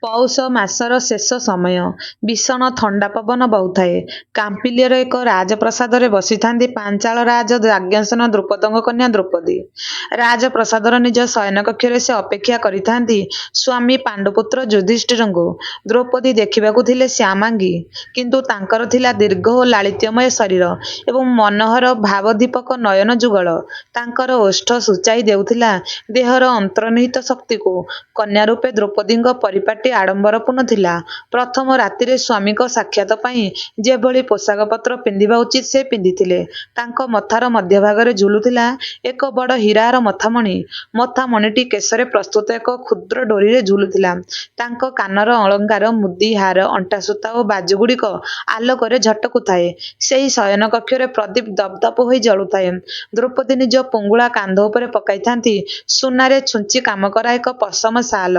ପୌଷ ମାସର ଶେଷ ସମୟ। ଭୀଷଣ ଥଣ୍ଡା ପବନ ବହୁଥାଏ। କାମ୍ପିଲ୍ୟର ଏକ ରାଜପ୍ରସାଦରେ ବସିଥାନ୍ତି ପାଞ୍ଚାଳ ରାଜ ଯାଜ୍ଞସେନ ଦ୍ରୁପଦଙ୍କ କନ୍ୟା ଦ୍ରୌପଦୀ। ରାଜପ୍ରସାଦର ନିଜ ଶୟନକକ୍ଷରେ ସେ ଅପେକ୍ଷା କରିଥାନ୍ତି ସ୍ୱାମୀ ପାଣ୍ଡୁପୁତ୍ର ଯୁଧିଷ୍ଠିରଙ୍କୁ। ଦ୍ରୌପଦୀ ଦେଖିବାକୁ ଥିଲେ ଶ୍ୟାମାଙ୍ଗୀ, କିନ୍ତୁ ତାଙ୍କର ଥିଲା ଦୀର୍ଘ ଓ ଲାଳିତ୍ୟମୟ ଶରୀର ଏବଂ ମନୋହର ଭାବଦୀପକ ନୟନ ଯୁଗଳ। ତାଙ୍କର ଓଷ୍ଠ ସୂଚାଇ ଦେଉଥିଲା ଦେହର ଅନ୍ତର୍ନିହିତ ଶକ୍ତିକୁ। କନ୍ୟା ରୂପେ ଦ୍ରୌପଦୀଙ୍କ ପରିପାଟି ଆଡ଼ମ୍ବରପୂର୍ଣ୍ଣ ଥିଲା। ପ୍ରଥମ ରାତିରେ ସ୍ୱାମୀଙ୍କ ସାକ୍ଷାତ ପାଇଁ ଯେଭଳି ପୋଷାକପତ୍ର ପିନ୍ଧିବା ଉଚିତ ସେ ପିନ୍ଧିଥିଲେ। ତାଙ୍କ ମଥାର ମଧ୍ୟଭାଗରେ ଝୁଲୁଥିଲା ଏକ ବଡ଼ ହୀରାର ମଥାମଣି। ମଥାମଣିଟି କେଶରେ ପ୍ରସ୍ତୁତ ଏକ କ୍ଷୁଦ୍ର ଡୋରିରେ ଝୁଲୁଥିଲା। ତାଙ୍କ କାନର ଅଳଙ୍କାର, ମୁଦି, ହାର, ଅଣ୍ଟାସୂତା ଓ ବାଜୁଗୁଡ଼ିକ ଆଲୋକରେ ଝଟକୁଥାଏ। ସେହି ଶୟନକକ୍ଷରେ ପ୍ରଦୀପ ଦପ୍ ଦପ୍ ହୋଇ ଜଳୁଥାଏ। ଦ୍ରୌପଦୀ ନିଜ ପୋଙ୍ଗୁଳା କାନ୍ଧ ଉପରେ ପକାଇଥାନ୍ତି ସୁନାରେ ଛୁଞ୍ଚି କାମ କରା ଏକ ପଶମ ଶାଲ।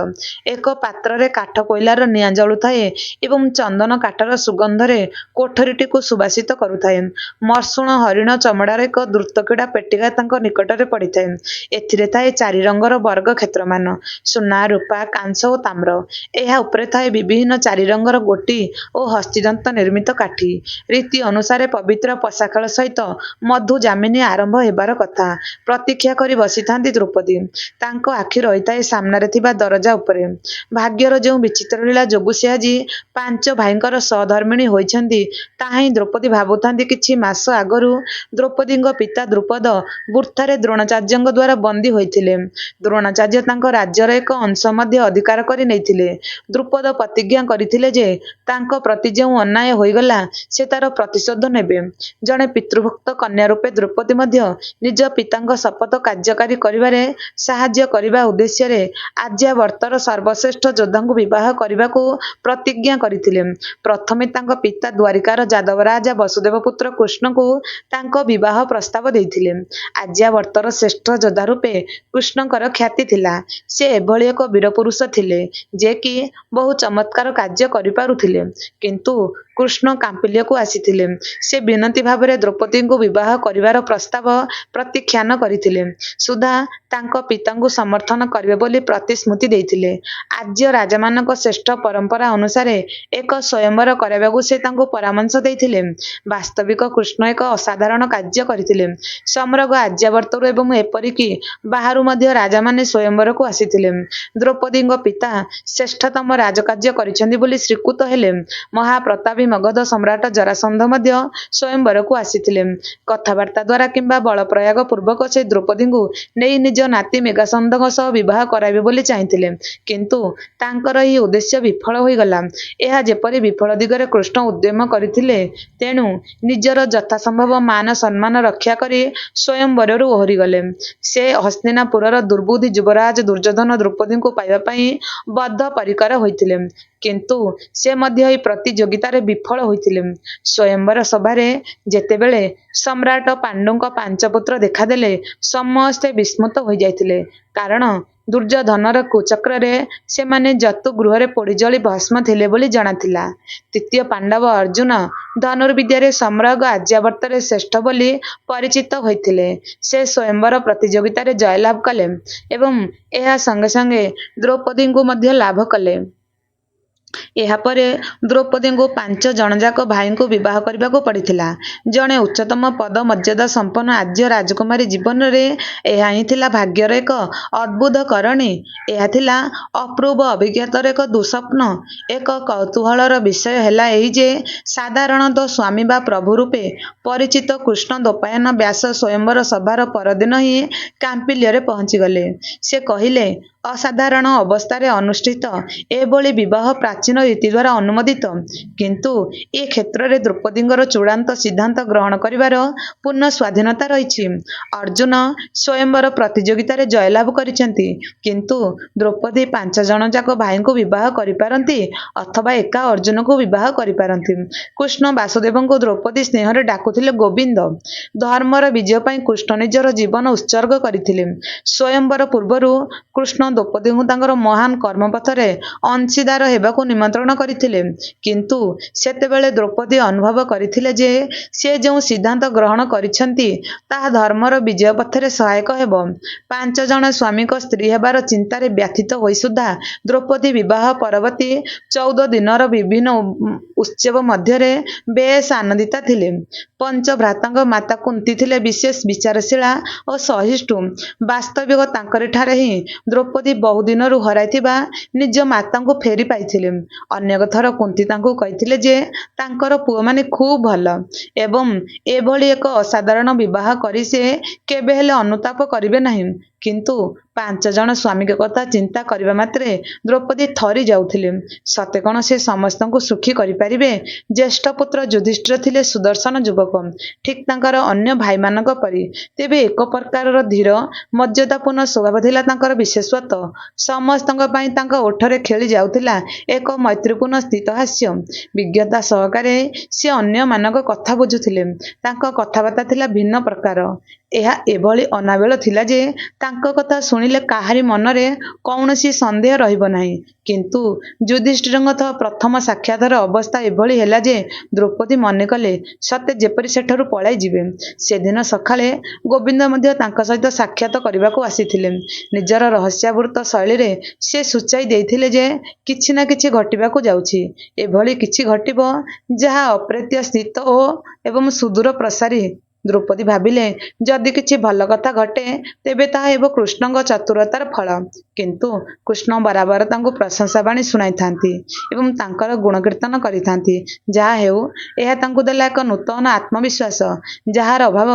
ଏକ ପାତ୍ରରେ କାଠ କୋଇଲାର ନିଆଁ ଜଳୁଥାଏ ଏବଂ ଚନ୍ଦନ କାଠର ସୁଗନ୍ଧରେ କୋଠରୀଟିକୁ ସୁବାସିତ କରୁଥାଏ। ମସୃଣ ହରିଣ ଚମଡ଼ାର ଏକ ଦୃତକ୍ରୀଡ଼ା ପେଟିକା ତାଙ୍କ ନିକଟରେ ପଡ଼ିଥାଏ। ଏଥିରେ ଥାଏ 4 ରଙ୍ଗର ବର୍ଗ କ୍ଷେତ୍ରମାନ, ସୁନା, ରୂପା, କାଂସ ଓ ତାମ୍ର। ଏହା ଉପରେ ଥାଏ ବିଭିନ୍ନ 4 ରଙ୍ଗର ଗୋଟି ଓ ହସ୍ତିତନ୍ତ ନିର୍ମିତ କାଠି। ରୀତି ଅନୁସାରେ ପବିତ୍ର ପଶାଖେଳ ସହିତ ମଧୁ ଯାମିନୀ ଆରମ୍ଭ ହେବାର କଥା। ପ୍ରତୀକ୍ଷା କରି ବସିଥାନ୍ତି ଦ୍ରୌପଦୀ। ତାଙ୍କ ଆଖି ରହିଥାଏ ସାମ୍ନାରେ ଥିବା ଦରଜା ଉପରେ। ଭାଗ୍ୟର ଯେଉଁ ବିଚିତ୍ର ଲୀଳା ଯୋଗୁଁ ସେ ଆଜି 5 ଭାଇଙ୍କର ସହଧର୍ମିଣୀ ହୋଇଛନ୍ତି, ତାହା ହିଁ ଦ୍ରୌପଦୀ ଭାବୁଥାନ୍ତି। କିଛି ମାସ ଆଗରୁ ଦ୍ରୌପଦୀଙ୍କ ପିତା ଦ୍ରୁପଦ ବୃଥାରେ ଦ୍ରୋଣାଚାର୍ଯ୍ୟଙ୍କ ଦ୍ୱାରା ବନ୍ଦୀ ହୋଇଥିଲେ। ଦ୍ରୋଣାଚାର୍ଯ୍ୟ ତାଙ୍କ ରାଜ୍ୟର ଏକ ଅଂଶ ମଧ୍ୟ ଅଧିକାର କରି ନେଇଥିଲେ। ଦ୍ରୁପଦ ପ୍ରତିଜ୍ଞା କରିଥିଲେ ଯେ ତାଙ୍କ ପ୍ରତି ଯେଉଁ ଅନ୍ୟାୟ ହୋଇଗଲା ସେ ତାର ପ୍ରତିଶୋଧ ନେବେ। ଜଣେ ପିତୃଭକ୍ତ କନ୍ୟା ରୂପେ ଦ୍ରୌପଦୀ ମଧ୍ୟ ନିଜ ପିତାଙ୍କ ଶପଥ କାର୍ଯ୍ୟକାରୀ କରିବାରେ ସାହାଯ୍ୟ କରିବା ଉଦ୍ଦେଶ୍ୟରେ ଆର୍ଯ୍ୟାବର୍ତ୍ତର ସର୍ବଶ୍ରେଷ୍ଠ ଯୋଦ୍ଧାଙ୍କୁ ବିବାହ କରିବାକୁ ପ୍ରତିଜ୍ଞା କରିଥିଲେ। ପ୍ରଥମେ ତାଙ୍କ ପିତା ଦ୍ୱାରିକାର ଯାଦବ ରାଜା ବସୁଦେବ ପୁତ୍ର କୃଷ୍ଣଙ୍କୁ ତାଙ୍କ ବିବାହ ପ୍ରସ୍ତାବ ଦେଇଥିଲେ। ଆର୍ଯ୍ୟାବର୍ତ୍ତର ଶ୍ରେଷ୍ଠ ଯୋଦ୍ଧା ରୂପେ କୃଷ୍ଣଙ୍କର ଖ୍ୟାତି ଥିଲା। ସେ ଏଭଳି ଏକ ବୀରପୁରୁଷ ଥିଲେ ଯେ କି ବହୁ ଚମତ୍କାର କାର୍ଯ୍ୟ କରିପାରୁଥିଲେ। କିନ୍ତୁ କୃଷ୍ଣ କାମ୍ପିଲ୍ୟକୁ ଆସିଥିଲେ। ସେ ବିନତି ଭାବରେ ଦ୍ରୌପଦୀଙ୍କୁ ବିବାହ କରିବାର ପ୍ରସ୍ତାବ ପ୍ରତ୍ୟାଖ୍ୟାନ କରିଥିଲେ। ସୁଦ୍ଧା ତାଙ୍କ ପିତାଙ୍କୁ ସମର୍ଥନ କରିବେ ବୋଲି ପ୍ରତିଶ୍ରୁତି ଦେଇଥିଲେ। ଆର୍ଯ୍ୟ ରାଜାମାନଙ୍କ ଶ୍ରେଷ୍ଠ ପରମ୍ପରା ଅନୁସାରେ ଏକ ସ୍ୱୟଂବର କରାଇବାକୁ ସେ ତାଙ୍କୁ ପରାମର୍ଶ ଦେଇଥିଲେ। ବାସ୍ତବିକ କୃଷ୍ଣ ଏକ ଅସାଧାରଣ କାର୍ଯ୍ୟ କରିଥିଲେ। ସମଗ୍ର ଆର୍ଯ୍ୟାବର୍ତ୍ତରୁ ଏବଂ ଏପରିକି ବାହାରୁ ମଧ୍ୟ ରାଜାମାନେ ସ୍ୱୟଂବରକୁ ଆସିଥିଲେ। ଦ୍ରୌପଦୀଙ୍କ ପିତା ଶ୍ରେଷ୍ଠତମ ରାଜକାର୍ଯ୍ୟ କରିଛନ୍ତି ବୋଲି ସ୍ୱୀକୃତ ହେଲେ। ମହାପ୍ରତାପୀ ମଗଧ ସମ୍ରାଟ ଜରାସନ୍ଧ ମଧ୍ୟ ସ୍ୱୟଂବରକୁ ଆସିଥିଲେ। କଥାବାର୍ତ୍ତା ଦ୍ୱାରା କିମ୍ବା ବଳପ୍ରୟୋଗ ପୂର୍ବକ ସେ ଦ୍ରୌପଦୀଙ୍କୁ ନେଇ ନିଜ ନାତି ମେଘାସନ୍ଧଙ୍କ ସହ ବିବାହ କରାଇବେ ବୋଲି ଚାହିଁଥିଲେ। କିନ୍ତୁ ତାଙ୍କର ଏହି ଉଦ୍ଦେଶ୍ୟ ବିଫଳ ହୋଇଗଲା। ଏହା ଯେପରି ବିଫଳ ଦିଗରେ କୃଷ୍ଣ ଉଦ୍ୟମ କରିଥିଲେ, ତେଣୁ ନିଜର ଯଥାସମ୍ଭବ ମାନ ସମ୍ମାନ ରକ୍ଷା କରି ସ୍ୱୟଂବରରୁ ଓହରିଗଲେ। ସେ ହସ୍ତିନାପୁରର ଦୁର୍ବୁଦ୍ଧି ଯୁବରାଜ ଦୁର୍ଯ୍ୟୋଧନ ଦ୍ରୌପଦୀଙ୍କୁ ପାଇବା ପାଇଁ ବଦ୍ଧପରିକର ହୋଇଥିଲେ। କିନ୍ତୁ ସେ ମଧ୍ୟ ଏହି ପ୍ରତିଯୋଗିତାରେ ବିଫଳ ହୋଇଥିଲେ। ସ୍ୱୟଂବର ସଭାରେ ଯେତେବେଳେ ସମ୍ରାଟ ପାଣ୍ଡୁଙ୍କ 5 ପୁତ୍ର ଦେଖାଦେଲେ, ସମସ୍ତେ ବିସ୍ମିତ ହୋଇଯାଇଥିଲେ। କାରଣ ଦୁର୍ଯ୍ୟୋଧନର କୁଚକ୍ରରେ ସେମାନେ ଯତୁଗୃହରେ ପୋଡ଼ିଜଳି ଭସ୍ମ ଥିଲେ ବୋଲି ଜଣାଥିଲା। ତୃତୀୟ ପାଣ୍ଡବ ଅର୍ଜୁନ ଧନୁର୍ବିଦ୍ୟାରେ ସମଗ୍ର ଆର୍ଯ୍ୟାବର୍ତ୍ତରେ ଶ୍ରେଷ୍ଠ ବୋଲି ପରିଚିତ ହୋଇଥିଲେ। ସେ ସ୍ୱୟଂବର ପ୍ରତିଯୋଗିତାରେ ଜୟଲାଭ କଲେ ଏବଂ ଏହା ସଙ୍ଗେ ସଙ୍ଗେ ଦ୍ରୌପଦୀଙ୍କୁ ମଧ୍ୟ ଲାଭ କଲେ। ଏହାପରେ ଦ୍ରୌପଦୀଙ୍କୁ 5 ଜଣଯାକ ଭାଇଙ୍କୁ ବିବାହ କରିବାକୁ ପଡ଼ିଥିଲା। ଜଣେ ଉଚ୍ଚତମ ପଦ ମର୍ଯ୍ୟାଦା ସମ୍ପନ୍ନ ଆର୍ଯ୍ୟ ରାଜକୁମାରୀ ଜୀବନରେ ଏହା ହିଁ ଥିଲା ଭାଗ୍ୟର ଏକ ଅଦ୍ଭୁତ କରଣୀ। ଏହା ଥିଲା ଅପୂର୍ବ ଅଭିଜ୍ଞତାର ଏକ ଦୁଃସ୍ୱପ୍ନ। ଏକ କୌତୂହଳର ବିଷୟ ହେଲା ଏହି ଯେ ସାଧାରଣତଃ ସ୍ୱାମୀ ବା ପ୍ରଭୁ ରୂପେ ପରିଚିତ କୃଷ୍ଣ ଦ୍ୱୈପାୟନ ବ୍ୟାସ ସ୍ୱୟଂବର ସଭାର ପରଦିନ ହିଁ କାମ୍ପିଲ୍ୟରେ ପହଞ୍ଚିଗଲେ। ସେ କହିଲେ, ଅସାଧାରଣ ଅବସ୍ଥାରେ ଅନୁଷ୍ଠିତ ଏଭଳି ବିବାହ ପ୍ରାଚୀନ ରୀତି ଦ୍ୱାରା ଅନୁମୋଦିତ। କିନ୍ତୁ ଏ କ୍ଷେତ୍ରରେ ଦ୍ରୌପଦୀଙ୍କର ଚୂଡ଼ାନ୍ତ ସିଦ୍ଧାନ୍ତ ଗ୍ରହଣ କରିବାର ପୂର୍ଣ୍ଣ ସ୍ୱାଧୀନତା ରହିଛି। ଅର୍ଜୁନ ସ୍ୱୟଂବର ପ୍ରତିଯୋଗିତାରେ ଜୟଲାଭ କରିଛନ୍ତି, କିନ୍ତୁ ଦ୍ରୌପଦୀ 5 ଜଣଯାକ ଭାଇଙ୍କୁ ବିବାହ କରିପାରନ୍ତି ଅଥବା ଏକା ଅର୍ଜୁନଙ୍କୁ ବିବାହ କରିପାରନ୍ତି। କୃଷ୍ଣ ବାସୁଦେବଙ୍କୁ ଦ୍ରୌପଦୀ ସ୍ନେହରେ ଡାକୁଥିଲେ ଗୋବିନ୍ଦ। ଧର୍ମର ବିଜୟ ପାଇଁ କୃଷ୍ଣ ନିଜର ଜୀବନ ଉତ୍ସର୍ଗ କରିଥିଲେ। ସ୍ୱୟଂବର ପୂର୍ବରୁ କୃଷ୍ଣ ଦ୍ରୌପଦୀଙ୍କୁ ତାଙ୍କର ମହାନ କର୍ମପଥରେ ଅଂଶୀଦାର ହେବାକୁ ନିମନ୍ତ୍ରଣ କରିଥିଲେ। କିନ୍ତୁ ସେତେବେଳେ ଦ୍ରୌପଦୀ ଅନୁଭବ କରିଥିଲେ ଯେ ସେ ଯେଉଁ ସିଦ୍ଧାନ୍ତ ଗ୍ରହଣ କରିଛନ୍ତି ତାହା ଧର୍ମର ବିଜୟ ପଥରେ ସହାୟକ ହେବ। 5 ଜଣ ସ୍ୱାମୀଙ୍କ ସ୍ତ୍ରୀ ହେବାର ଚିନ୍ତାରେ ବ୍ୟଥିତ ହୋଇ ସୁଦ୍ଧା ଦ୍ରୌପଦୀ ବିବାହ ପରବର୍ତ୍ତୀ 14 ଦିନର ବିଭିନ୍ନ ଉତ୍ସବ ମଧ୍ୟରେ ବେଶ ଆନନ୍ଦିତା ଥିଲେ। ପଞ୍ଚଭ୍ରାତାଙ୍କ ମାତା କୁନ୍ତୀ ଥିଲେ ବିଶେଷ ବିଚାରଶୀଳା ଓ ସହିଷ୍ଣୁ। ବାସ୍ତବିକ ତାଙ୍କରିଠାରେ ହିଁ ଦ୍ରୌପଦୀ ବହୁ ଦିନରୁ ହରାଇଥିବା ନିଜ ମାତାଙ୍କୁ ଫେରି ପାଇଥିଲେ। ଅନେକ ଥର କୁନ୍ତୀ ତାଙ୍କୁ କହିଥିଲେ ଯେ ତାଙ୍କର ପୁଅମାନେ ଖୁବ୍ ଭଲ ଏବଂ ଏଭଳି ଏକ ଅସାଧାରଣ ବିବାହ କରି ସେ କେବେ ହେଲେ ଅନୁତାପ କରିବେ ନାହିଁ। କିନ୍ତୁ 5 ଜଣ ସ୍ୱାମୀଙ୍କ କଥା ଚିନ୍ତା କରିବା ମାତ୍ରେ ଦ୍ରୌପଦୀ ଥରି ଯାଉଥିଲେ। ସତେ କ'ଣ ସେ ସମସ୍ତଙ୍କୁ ସୁଖୀ କରିପାରିବେ? ଜ୍ୟେଷ୍ଠ ପୁତ୍ର ଯୁଧିଷ୍ଠିର ଥିଲେ ସୁଦର୍ଶନ ଯୁବକ, ଠିକ୍ ତାଙ୍କର ଅନ୍ୟ ଭାଇମାନଙ୍କ ପରି। ତେବେ ଏକ ପ୍ରକାରର ଧୀର ମର୍ଯ୍ୟାଦାପୂର୍ଣ୍ଣ ସ୍ୱଭାବ ଥିଲା ତାଙ୍କର ବିଶେଷତ୍ୱ। ସମସ୍ତଙ୍କ ପାଇଁ ତାଙ୍କ ଓଠରେ ଖେଳି ଯାଉଥିଲା ଏକ ମୈତ୍ରୀପୂର୍ଣ୍ଣ ସ୍ମିତହାସ୍ୟ। ବିଜ୍ଞତା ସହକାରେ ସେ ଅନ୍ୟମାନଙ୍କ କଥା ବୁଝୁଥିଲେ। ତାଙ୍କ କଥାବାର୍ତ୍ତା ଥିଲା ଭିନ୍ନ ପ୍ରକାର। ଏହା ଏଭଳି ଅନାବିଳ ଥିଲା ଯେ ତାଙ୍କ କଥା ଶୁଣିଲେ କାହାରି ମନରେ କୌଣସି ସନ୍ଦେହ ରହିବ ନାହିଁ। କିନ୍ତୁ ଯୁଧିଷ୍ଠିରଙ୍କ ସହ ପ୍ରଥମ ସାକ୍ଷାତର ଅବସ୍ଥା ଏଭଳି ହେଲା ଯେ ଦ୍ରୌପଦୀ ମନେ କଲେ ସତେ ଯେପରି ସେଠାରୁ ପଳାଇ ଯିବେ। ସେଦିନ ସକାଳେ ଗୋବିନ୍ଦ ମଧ୍ୟ ତାଙ୍କ ସହିତ ସାକ୍ଷାତ କରିବାକୁ ଆସିଥିଲେ। ନିଜର ରହସ୍ୟାବୃତ ଶୈଳୀରେ ସେ ସୂଚାଇ ଦେଇଥିଲେ ଯେ କିଛି ନା କିଛି ଘଟିବାକୁ ଯାଉଛି। ଏଭଳି କିଛି ଘଟିବ ଯାହା ଅପ୍ରତ୍ୟାଶିତ ଏବଂ ସୁଦୂର ପ୍ରସାରୀ। ଦ୍ରୌପଦୀ ଭାବିଲେ ଯଦି କିଛି ଭଲ କଥା ଘଟେ ତେବେ ତାହା ହେବ କୃଷ୍ଣଙ୍କ ଚତୁରତାର ଫଳ। କିନ୍ତୁ କୃଷ୍ଣ ବରାବର ତାଙ୍କୁ ପ୍ରଶଂସା ବାଣୀ ଶୁଣାଇଥାନ୍ତି ଏବଂ ତାଙ୍କର ଗୁଣକୀର୍ତ୍ତନ କରିଥାନ୍ତି। ଯାହା ହେଉ ଏହା ତାଙ୍କୁ ଦେଲା ଏକ ନୂତନ ଆତ୍ମବିଶ୍ୱାସ ଯାହାର ଅଭାବ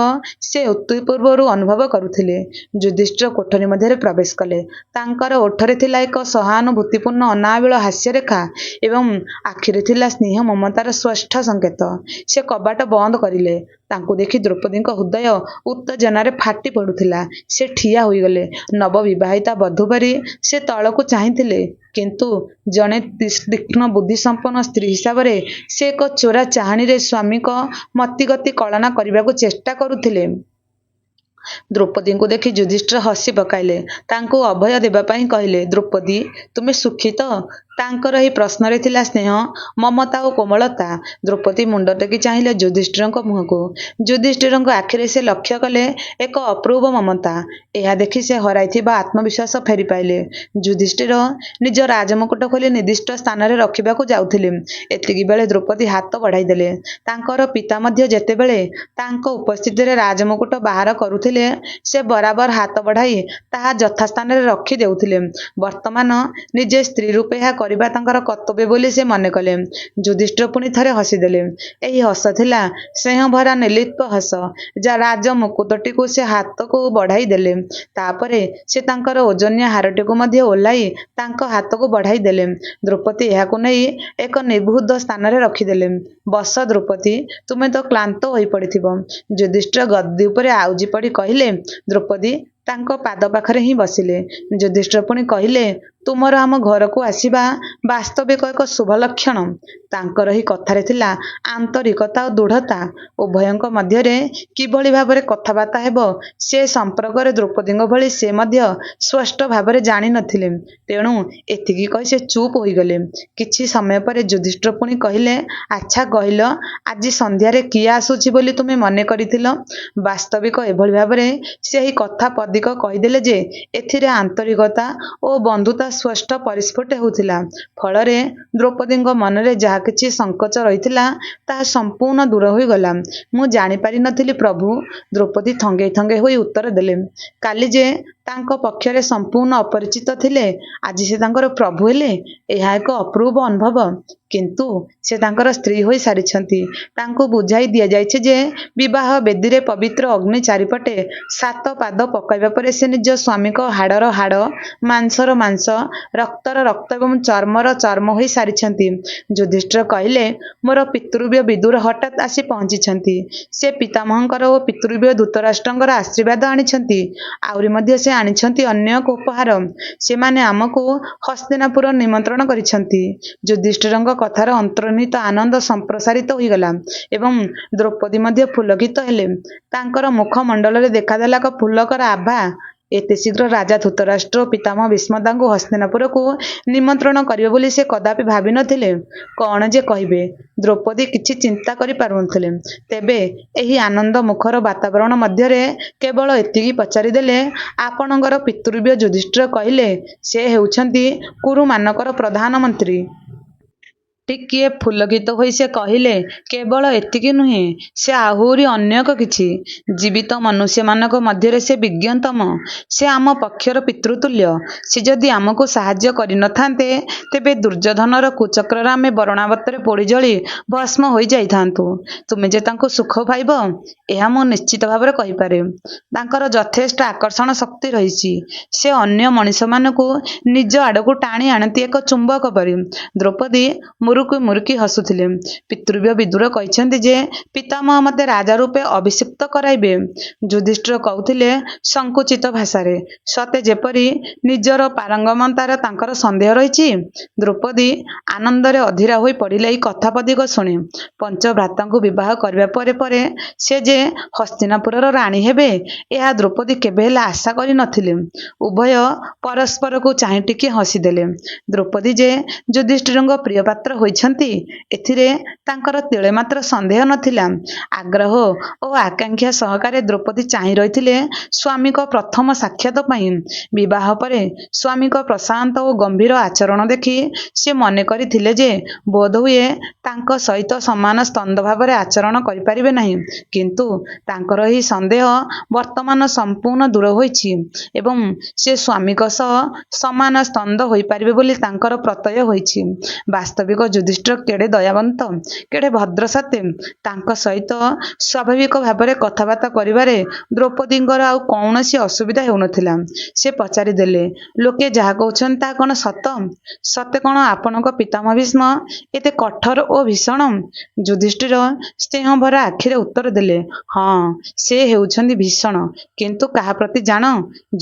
ସେ ଅତି ପୂର୍ବରୁ ଅନୁଭବ କରୁଥିଲେ। ଯୁଧିଷ୍ଠିର କୋଠରୀ ମଧ୍ୟରେ ପ୍ରବେଶ କଲେ। ତାଙ୍କର ଓଠରେ ଥିଲା ଏକ ସହାନୁଭୂତିପୂର୍ଣ୍ଣ ଅନାବିଳ ହାସ୍ୟରେଖା ଏବଂ ଆଖିରେ ଥିଲା ସ୍ନେହ ମମତାର ସ୍ପଷ୍ଟ ସଂକେତ। ସେ କବାଟ ବନ୍ଦ କରିଲେ। ତାଙ୍କୁ ଦେଖି ଦ୍ରୌପଦୀଙ୍କ ହୃଦୟ ଉତ୍ତେଜନାରେ ଫାଟି ପଡ଼ୁଥିଲା। ସେ ଠିଆ ହୋଇଗଲେ। ନବବିବାହିତା ବଧୂ ପରି ସେ ତଳକୁ ଚାହିଁଥିଲେ। କିନ୍ତୁ ଜଣେ ତୀକ୍ଷ୍ଣ ବୁଦ୍ଧିସମ୍ପନ୍ନ ସ୍ତ୍ରୀ ହିସାବରେ ସେ ଏକ ଚୋରା ଚାହାଣୀରେ ସ୍ୱାମୀଙ୍କ ମତିଗତି କଳନା କରିବାକୁ ଚେଷ୍ଟା କରୁଥିଲେ। ଦ୍ରୌପଦୀଙ୍କୁ ଦେଖି ଯୁଧିଷ୍ଠିର ହସି ପକାଇଲେ। ତାଙ୍କୁ ଅଭୟ ଦେବା ପାଇଁ କହିଲେ, ଦ୍ରୌପଦୀ ତୁମେ ସୁଖୀ ତ? ତାଙ୍କର ଏହି ପ୍ରଶ୍ନରେ ଥିଲା ସ୍ନେହ, ମମତା ଓ କୋମଳତା। ଦ୍ରୌପଦୀ ମୁଣ୍ଡ ଟେକି ଚାହିଁଲେ ଯୁଧିଷ୍ଠିରଙ୍କ ମୁହଁକୁ। ଯୁଧିଷ୍ଠିରଙ୍କ ଆଖିରେ ସେ ଲକ୍ଷ୍ୟ କଲେ ଏକ ଅପୂର୍ବ ମମତା। ଏହା ଦେଖି ସେ ହରାଇଥିବା ଆତ୍ମବିଶ୍ୱାସ ଫେରି ପାଇଲେ। ଯୁଧିଷ୍ଠିର ନିଜ ରାଜମୁକୁଟ ଖୋଲି ନିର୍ଦ୍ଦିଷ୍ଟ ସ୍ଥାନରେ ରଖିବାକୁ ଯାଉଥିଲେ। ଏତିକିବେଳେ ଦ୍ରୌପଦୀ ହାତ ବଢ଼ାଇଦେଲେ। ତାଙ୍କର ପିତା ମଧ୍ୟ ଯେତେବେଳେ ତାଙ୍କ ଉପସ୍ଥିତିରେ ରାଜମୁକୁଟ ବାହାର କରୁଥିଲେ ସେ ବରାବର ହାତ ବଢ଼ାଇ ତାହା ଯଥାସ୍ଥାନରେ ରଖି ଦେଉଥିଲେ। ବର୍ତ୍ତମାନ ନିଜେ ସ୍ତ୍ରୀ ରୂପେ ଏହା କରିବା ତାଙ୍କର କର୍ତ୍ତବ୍ୟ ବୋଲି ସେ ମନେ କଲେ। ଯୁଧିଷ୍ଠିର ପୁଣି ଥରେ ହସିଦେଲେ। ଏହି ହସ ଥିଲା ସ୍ନେହଭରା ନିର୍ଲିପ୍ତ ହସ। ରାଜମୁକୁଟଟିକୁ ସେ ହାତକୁ ବଢ଼ାଇ ଦେଲେ। ତାପରେ ସେ ତାଙ୍କର ଓଜନିଆ ହାରଟିକୁ ମଧ୍ୟ ଓହ୍ଲାଇ ତାଙ୍କ ହାତକୁ ବଢ଼ାଇ ଦେଲେ। ଦ୍ରୌପଦୀ ଏହାକୁ ନେଇ ଏକ ନିର୍ବୋଧ ସ୍ଥାନରେ ରଖିଦେଲେ। ବସ ଦ୍ରୌପଦୀ, ତୁମେ ତ କ୍ଳାନ୍ତ ହୋଇପଡ଼ିଥିବ। ଯୁଧିଷ୍ଠିର ଗଦି ଉପରେ ଆଉଜି ପଡ଼ି କହିଲେ। ଦ୍ରୌପଦୀ ତାଙ୍କ ପାଦ ପାଖରେ ହିଁ ବସିଲେ। ଯୁଧିଷ୍ଠିର ପୁଣି କହିଲେ, ତୁମର ଆମ ଘରକୁ ଆସିବା ବାସ୍ତବିକ ଏକ ଶୁଭ ଲକ୍ଷଣ। ତାଙ୍କର ଏହି କଥାରେ ଥିଲା ଆନ୍ତରିକତା ଓ ଦୃଢ଼ତା। ଉଭୟଙ୍କ ମଧ୍ୟରେ କିଭଳି ଭାବରେ କଥାବାର୍ତ୍ତା ହେବ ସେ ସମ୍ପର୍କରେ ଦ୍ରୌପଦୀଙ୍କ ଭଳି ସେ ମଧ୍ୟ ସ୍ପଷ୍ଟ ଭାବରେ ଜାଣିନଥିଲେ। ତେଣୁ ଏତିକି କହି ସେ ଚୁପ୍ ହୋଇଗଲେ। କିଛି ସମୟ ପରେ ଯୁଧିଷ୍ଠିର ପୁଣି କହିଲେ, ଆଚ୍ଛା କହିଲ, ଆଜି ସନ୍ଧ୍ୟାରେ କିଏ ଆସୁଛି ବୋଲି ତୁମେ ମନେ କରିଥିଲ? ବାସ୍ତବିକ ଏଭଳି ଭାବରେ ସେହି କଥା ପଦିକ କହିଦେଲେ ଯେ ଏଥିରେ ଆନ୍ତରିକତା ଓ ବନ୍ଧୁତା ସ୍ପଷ୍ଟ ପରିସ୍ଫୁଟ ହେଉଥିଲା। ଫଳରେ ଦ୍ରୌପଦୀଙ୍କ ମନରେ ଯାହା କିଛି ସଂକୋଚ ରହିଥିଲା ତାହା ସମ୍ପୂର୍ଣ୍ଣ ଦୂର ହୋଇଗଲା। ମୁଁ ଜାଣିପାରିନଥିଲି ପ୍ରଭୁ। ଦ୍ରୌପଦୀ ଥଙ୍ଗେଇ ଥଙ୍ଗେଇ ହୋଇ ଉତ୍ତର ଦେଲେ। କାଲି ଯେ ତାଙ୍କ ପକ୍ଷରେ ସମ୍ପୂର୍ଣ୍ଣ ଅପରିଚିତ ଥିଲେ ଆଜି ସେ ତାଙ୍କର ପ୍ରଭୁ ହେଲେ, ଏହା ଏକ ଅପୂର୍ବ ଅନୁଭବ। କିନ୍ତୁ ସେ ତାଙ୍କର ସ୍ତ୍ରୀ ହୋଇ ସାରିଛନ୍ତି। ତାଙ୍କୁ ବୁଝାଇ ଦିଆଯାଇଛି ଯେ ବିବାହ ବେଦୀରେ ପବିତ୍ର ଅଗ୍ନି ଚାରିପଟେ 7 ପାଦ ପକାଇବା ପରେ ସେ ନିଜ ସ୍ୱାମୀଙ୍କ ହାଡ଼ର ହାଡ଼, ମାଂସର ମାଂସ, ରକ୍ତର ରକ୍ତ ଏବଂ ଚର୍ମର ଚର୍ମ ହୋଇ ସାରିଛନ୍ତି। ଯୁଧିଷ୍ଠିର କହିଲେ, ମୋର ପିତୃବ୍ୟ ବିଦୁର ହଠାତ୍ ଆସି ପହଞ୍ଚିଛନ୍ତି। ସେ ପିତାମହଙ୍କର ଓ ପିତୃବ୍ୟ ଧୃତରାଷ୍ଟ୍ରଙ୍କର ଆଶୀର୍ବାଦ ଆଣିଛନ୍ତି। ଆହୁରି ମଧ୍ୟ ସେ ଆଣିଛନ୍ତି ଅନ୍ୟ ଏକ ଉପହାର। ସେମାନେ ଆମକୁ ହସ୍ତିନାପୁର ନିମନ୍ତ୍ରଣ କରିଛନ୍ତି। ଯୁଧିଷ୍ଠିରଙ୍କ କଥାର ଅନ୍ତର୍ନିହିତ ଆନନ୍ଦ ସମ୍ପ୍ରସାରିତ ହୋଇଗଲା ଏବଂ ଦ୍ରୌପଦୀ ମଧ୍ୟ ପୁଲକିତ ହେଲେ। ତାଙ୍କର ମୁଖମଣ୍ଡଳରେ ଦେଖାଦେଲା ଏକ ପୁଲକର ଆଭା। ଏତେ ଶୀଘ୍ର ରାଜା ଧୃତରାଷ୍ଟ୍ର ଓ ପିତାମହ ଭୀଷ୍ମ ତାଙ୍କୁ ହସ୍ତିନାପୁରକୁ ନିମନ୍ତ୍ରଣ କରିବେ ବୋଲି ସେ କଦାପି ଭାବିନଥିଲେ। କ'ଣ ଯେ କହିବେ, ଦ୍ରୌପଦୀ କିଛି ଚିନ୍ତା କରିପାରୁନଥିଲେ। ତେବେ ଏହି ଆନନ୍ଦ ମୁଖର ବାତାବରଣ ମଧ୍ୟରେ କେବଳ ଏତିକି ପଚାରିଦେଲେ, ଆପଣଙ୍କର ପିତୃବ୍ୟ ଯୁଧିଷ୍ଠିର କହିଲେ ସେ ହେଉଛନ୍ତି କୁରୁମାନଙ୍କର ପ୍ରଧାନମନ୍ତ୍ରୀ। ଟିକିଏ ପୁଲକିତ ହୋଇ ସେ କହିଲେ, କେବଳ ଏତିକି ନୁହେଁ, ସେ ଆହୁରି ଅନେକ କିଛି। ଜୀବିତ ମନୁଷ୍ୟମାନଙ୍କ ମଧ୍ୟରେ ସେ ବିଜ୍ଞତମ। ସେ ଆମ ପକ୍ଷର ପିତୃତୁଲ୍ୟ। ସେ ଯଦି ଆମକୁ ସାହାଯ୍ୟ କରିନଥାନ୍ତେ, ତେବେ ଦୁର୍ଯ୍ୟୋଧନର କୁଚକ୍ରରେ ଆମେ ବରୁଣାବତରେ ପୋଡ଼ି ଜଳି ଭସ୍ମ ହୋଇଯାଇଥାନ୍ତୁ। ତୁମେ ଯେ ତାଙ୍କୁ ସୁଖ ପାଇବ, ଏହା ମୁଁ ନିଶ୍ଚିତ ଭାବରେ କହିପାରେ। ତାଙ୍କର ଯଥେଷ୍ଟ ଆକର୍ଷଣ ଶକ୍ତି ରହିଛି। ସେ ଅନ୍ୟ ମଣିଷମାନଙ୍କୁ ନିଜ ଆଡ଼କୁ ଟାଣି ଆଣନ୍ତି ଏକ ଚୁମ୍ବକ ପରି। ଦ୍ରୌପଦୀ ମୁରୁକି ମୁରୁକି ହସୁଥିଲେ। ପିତୃବ୍ୟ ବିଦୁର କହିଛନ୍ତି ଯେ ପିତାମହ ମୋତେ ରାଜା ରୂପେ ଅଭିଷିକ୍ତ କରାଇବେ। ଯୁଧିଷ୍ଠିର କହୁଥିଲେ ସଙ୍କୁଚିତ ଭାଷାରେ, ସତେ ଯେପରି ନିଜର ପାରଙ୍ଗମତାରେ ତାଙ୍କର ସନ୍ଦେହ ରହିଛି। ଦ୍ରୌପଦୀ ଆନନ୍ଦରେ ଅଧୀରା ହୋଇ ପଡ଼ିଲେ ଏହି କଥାପଦିକ ଶୁଣି। ପଞ୍ଚଭ୍ରାତାଙ୍କୁ ବିବାହ କରିବା ପରେ ପରେ ସେ ଯେ ହସ୍ତିନାପୁରର ରାଣୀ ହେବେ, ଏହା ଦ୍ରୌପଦୀ କେବେ ହେଲେ ଆଶା କରିନଥିଲେ। ଉଭୟ ପରସ୍ପରକୁ ଚାହିଁ ଟିକିଏ ହସିଦେଲେ। ଦ୍ରୌପଦୀ ଯେ ଯୁଧିଷ୍ଠିରଙ୍କ ପ୍ରିୟପାତ୍ର ହୋଇଛନ୍ତି, ଏଥିରେ ତାଙ୍କର ତିଳେ ମାତ୍ର ସନ୍ଦେହ ନଥିଲା। ଆଗ୍ରହ ଓ ଆକାଙ୍କ୍ଷା ସହକାରେ ଦ୍ରୌପଦୀ ଚାହିଁ ରହିଥିଲେ ସ୍ୱାମୀଙ୍କ ପ୍ରଥମ ସାକ୍ଷାତ ପାଇଁ। ବିବାହ ପରେ ସ୍ୱାମୀଙ୍କ ପ୍ରଶାନ୍ତ ଓ ଗମ୍ଭୀର ଆଚରଣ ଦେଖି ସେ ମନେ କରିଥିଲେ ଯେ ବୋଧହୁଏ ତାଙ୍କ ସହିତ ସମାନ ସ୍କନ୍ଦ ଭାବରେ ଆଚରଣ କରିପାରିବେ ନାହିଁ। କିନ୍ତୁ ତାଙ୍କର ଏହି ସନ୍ଦେହ ବର୍ତ୍ତମାନ ସମ୍ପୂର୍ଣ୍ଣ ଦୂର ହୋଇଛି ଏବଂ ସେ ସ୍ୱାମୀଙ୍କ ସହ ସମାନ ସ୍କନ୍ଦ ହୋଇପାରିବେ ବୋଲି ତାଙ୍କର ପ୍ରତ୍ୟୟ ହୋଇଛି। ବାସ୍ତବିକ ଯୁଧିଷ୍ଠିର କେଡ଼େ ଦୟାବନ୍ତ, କେଡ଼େ ଭଦ୍ର ସତେ! ତାଙ୍କ ସହିତ ସ୍ୱାଭାବିକ ଭାବରେ କଥାବାର୍ତ୍ତା କରିବାରେ ଦ୍ରୌପଦୀଙ୍କର ଆଉ କୌଣସି ଅସୁବିଧା ହେଉନଥିଲା। ସେ ପଚାରିଦେଲେ, ଲୋକେ ଯାହା କହୁଛନ୍ତି ତାହା କ'ଣ ସତ? ସତେ କ'ଣ ଆପଣଙ୍କ ପିତାମହ ଭୀଷ୍ମ ଏତେ କଠୋର ଓ ଭୀଷଣ? ଯୁଧିଷ୍ଠିର ସ୍ନେହଭରା ଆଖିରେ ଉତ୍ତର ଦେଲେ, ହଁ, ସେ ହେଉଛନ୍ତି ଭୀଷଣ। କିନ୍ତୁ କାହା ପ୍ରତି ଜାଣ?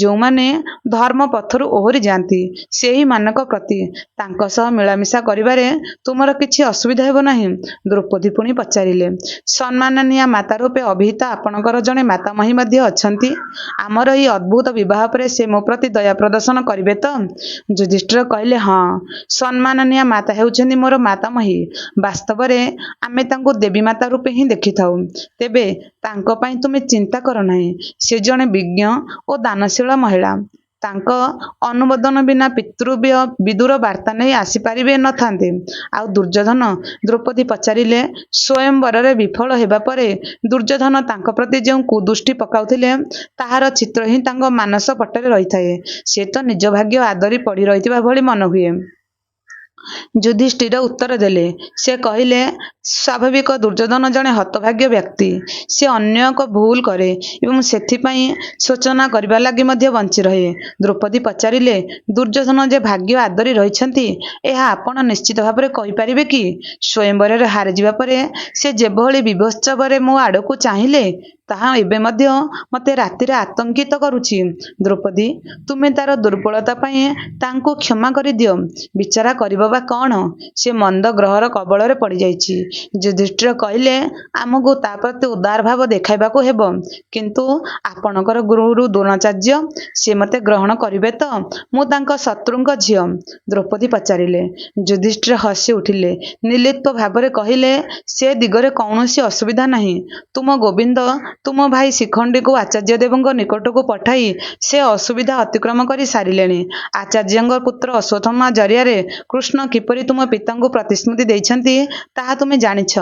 ଯେଉଁମାନେ ଧର୍ମ ପଥରୁ ଓହରି ଯାଆନ୍ତି, ସେହିମାନଙ୍କ ପ୍ରତି। ତାଙ୍କ ସହ ମିଳାମିଶା କରିବାରେ ତୁମର କିଛି ଅସୁବିଧା ହେବ ନାହିଁ। ଦ୍ରୌପଦୀ ପୁଣି ପଚାରିଲେ, ସମ୍ମାନନୀୟା ମାତା ରୂପେ ଅଭିହିତ ଆପଣଙ୍କର ଜଣେ ମାତାମହୀ ମଧ୍ୟ ଅଛନ୍ତି। ଆମର ଏହି ଅଦ୍ଭୁତ ବିବାହ ପରେ ସେ ମୋ ପ୍ରତି ଦୟା ପ୍ରଦର୍ଶନ କରିବେ ତ? ଯୁଧିଷ୍ଠିର କହିଲେ, ହଁ, ସମ୍ମାନନୀୟା ମାତା ହେଉଛନ୍ତି ମୋର ମାତାମହୀ। ବାସ୍ତବରେ ଆମେ ତାଙ୍କୁ ଦେବୀ ମାତା ରୂପେ ହିଁ ଦେଖିଥାଉ। ତେବେ ତାଙ୍କ ପାଇଁ ତୁମେ ଚିନ୍ତା କର ନାହିଁ। ସେ ଜଣେ ବିଜ୍ଞ ଓ ଦାନଶୀଳ ମହିଳା। ତାଙ୍କ ଅନୁମୋଦନ ବିନା ପିତୃବ୍ୟ ବିଦୁର ବାର୍ତ୍ତା ନେଇ ଆସିପାରିବେ ନଥାନ୍ତେ। ଆଉ ଦୁର୍ଯ୍ୟୋଧନ? ଦ୍ରୌପଦୀ ପଚାରିଲେ, ସ୍ୱୟଂବରରେ ବିଫଳ ହେବା ପରେ ଦୁର୍ଯ୍ୟୋଧନ ତାଙ୍କ ପ୍ରତି ଯେଉଁ କୁଦୃଷ୍ଟି ପକାଉଥିଲେ, ତାହାର ଚିତ୍ର ହିଁ ତାଙ୍କ ମାନସ ପଟରେ ରହିଥାଏ। ସେ ତ ନିଜ ଭାଗ୍ୟ ଆଦରି ପଡ଼ି ରହିଥିବା ଭଳି ମନେହୁଏ। ଯୁଧିଷ୍ଠିର ଉତ୍ତର ଦେଲେ। ସେ କହିଲେ, ସ୍ୱାଭାବିକ ଦୁର୍ଯ୍ୟୋଧନ ଜଣେ ହତଭାଗ୍ୟ ବ୍ୟକ୍ତି। ସେ ଅନେକ ଭୁଲ କରେ ଏବଂ ସେଥିପାଇଁ ଶୋଚନା କରିବା ଲାଗି ମଧ୍ୟ ବଞ୍ଚି ରହେ। ଦ୍ରୌପଦୀ ପଚାରିଲେ, ଦୁର୍ଯ୍ୟୋଧନ ଯେ ଭାଗ୍ୟ ଆଦରି ରହିଛନ୍ତି, ଏହା ଆପଣ ନିଶ୍ଚିତ ଭାବରେ କହିପାରିବେ କି? ସ୍ୱୟଂବରରେ ହାରିଯିବା ପରେ ସେ ଯେଭଳି ବିଭତ୍ସଭାବରେ ମୋ ଆଡ଼କୁ ଚାହିଁଲେ, ତାହା ଏବେ ମଧ୍ୟ ମୋତେ ରାତିରେ ଆତଙ୍କିତ କରୁଛି। ଦ୍ରୌପଦୀ, ତୁମେ ତାର ଦୁର୍ବଳତା ପାଇଁ ତାଙ୍କୁ କ୍ଷମା କରିଦିଅ। ବିଚାରା କରିବ ବା କ'ଣ? ସେ ମନ୍ଦ ଗ୍ରହର କବଳରେ ପଡ଼ିଯାଇଛି। ଯୁଧିଷ୍ଠିର କହିଲେ, ଆମକୁ ତା ପ୍ରତି ଉଦାର ଭାବ ଦେଖାଇବାକୁ ହେବ। କିନ୍ତୁ ଆପଣଙ୍କର ଗୁରୁ ଦ୍ରୋଣାଚାର୍ଯ୍ୟ, ସେ ମୋତେ ଗ୍ରହଣ କରିବେ ତ? ମୁଁ ତାଙ୍କ ଶତ୍ରୁଙ୍କ ଝିଅ। ଦ୍ରୌପଦୀ ପଚାରିଲେ। ଯୁଧିଷ୍ଠିର ହସି ଉଠିଲେ। ନିର୍ଲିପ୍ତ ଭାବରେ କହିଲେ, ସେ ଦିଗରେ କୌଣସି ଅସୁବିଧା ନାହିଁ। ତୁମ ଗୋବିନ୍ଦ ତୁମ ଭାଇ ଶିଖଣ୍ଡୀକୁ ଆଚାର୍ଯ୍ୟଦେବଙ୍କ ନିକଟକୁ ପଠାଇ ସେ ଅସୁବିଧା ଅତିକ୍ରମ କରି ସାରିଲେଣି। ଆଚାର୍ଯ୍ୟଙ୍କ ପୁତ୍ର ଅଶ୍ୱତ୍ଥାମା ଜରିଆରେ କୃଷ୍ଣ କିପରି ତୁମ ପିତାଙ୍କୁ ପ୍ରତିଶ୍ରୁତି ଦେଇଛନ୍ତି, ତାହା ତୁମେ ଜାଣିଛ?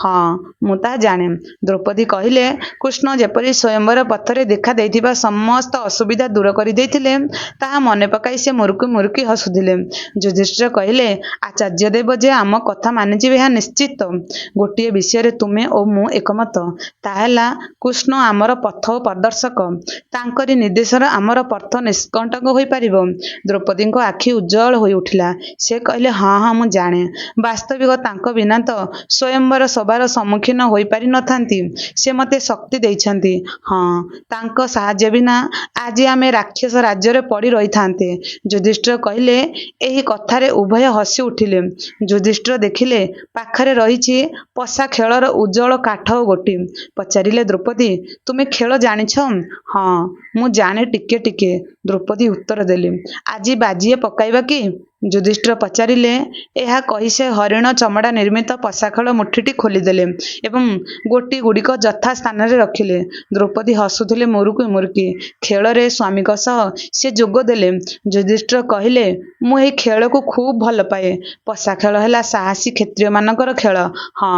ହଁ, ମୁଁ ତାହା ଜାଣେ। ଦ୍ରୌପଦୀ କହିଲେ, କୃଷ୍ଣ ଯେପରି ସ୍ୱୟଂବର ପଥରେ ଦେଖା ଦେଇଥିବା ସମସ୍ତ ଅସୁବିଧା ଦୂର କରିଦେଇଥିଲେ, ତାହା ମନେ ପକାଇ ସେ ମୁରୁକି ମୁରୁକି ହସୁଥିଲେ। ଯୁଧିଷ୍ଠିର କହିଲେ, ଆଚାର୍ଯ୍ୟଦେବ ଯେ ଆମ କଥା ମାନିଯିବେ ଏହା ନିଶ୍ଚିତ। ଗୋଟିଏ ବିଷୟରେ ତୁମେ ଓ ମୁଁ ଏକମତ, ତାହା ହେଲା କୃଷ୍ଣ ଆମର ପଥ ପ୍ରଦର୍ଶକ। ତାଙ୍କରି ନିର୍ଦ୍ଦେଶରେ ଆମର ପଥ ନିଷ୍କଣ୍ଟକ ହୋଇପାରିବ। ଦ୍ରୌପଦୀଙ୍କ ଆଖି ଉଜ୍ଜ୍ୱଳ ହୋଇ ଉଠିଲା। ସେ କହିଲେ, ହଁ ହଁ, ମୁଁ ଜାଣେ। ବାସ୍ତବିକ ତାଙ୍କ ବିନା ତ ସ୍ୱୟଂବର ସଭାର ସମ୍ମୁଖୀନ ହୋଇପାରି ନଥାନ୍ତି। ସେ ମୋତେ ଶକ୍ତି ଦେଇଛନ୍ତି। ହଁ, ତାଙ୍କ ସାହାଯ୍ୟ ବିନା ଆଜି ଆମେ ରାକ୍ଷସ ରାଜ୍ୟରେ ପଡ଼ି ରହିଥାନ୍ତେ। ଯୁଧିଷ୍ଠିର କହିଲେ। ଏହି କଥାରେ ଉଭୟ ହସି ଉଠିଲେ। ଯୁଧିଷ୍ଠିର ଦେଖିଲେ ପାଖରେ ରହିଛି ପଶା ଖେଳର ଉଜ୍ଜ୍ୱଳ କାଠ ଓ ଗୋଟି। ପଚାରିଲେ, ଦ୍ରୌପଦୀ ଦ୍ରୌପଦୀ, ତୁମେ ଖେଳ ଜାଣିଛ? ହଁ, ମୁଁ ଜାଣେ ଟିକେ ଟିକେ, ଦ୍ରୌପଦୀ ଉତ୍ତର ଦେଲେ। ଆଜି ବାଜିଏ ପକାଇବା କି? ଯୁଧିଷ୍ଠିର ପଚାରିଲେ। ଏହା କହି ସେ ହରିଣ ଚମଡ଼ା ନିର୍ମିତ ପଶାଖେଳ ମୁଠିଟି ଖୋଲିଦେଲେ ଏବଂ ଗୋଟି ଗୁଡ଼ିକ ଯଥା ସ୍ଥାନରେ ରଖିଲେ। ଦ୍ରୌପଦୀ ହସୁଥିଲେ ମୁରୁକି ମୁରୁକି। ଖେଳରେ ସ୍ୱାମୀଙ୍କ ସହ ସେ ଯୋଗ ଦେଲେ। ଯୁଧିଷ୍ଠିର କହିଲେ, ମୁଁ ଏହି ଖେଳକୁ ଖୁବ୍ ଭଲ ପାଏ। ପଶାଖେଳ ହେଲା ସାହସୀ କ୍ଷତ୍ରିୟମାନଙ୍କର ଖେଳ। ହଁ,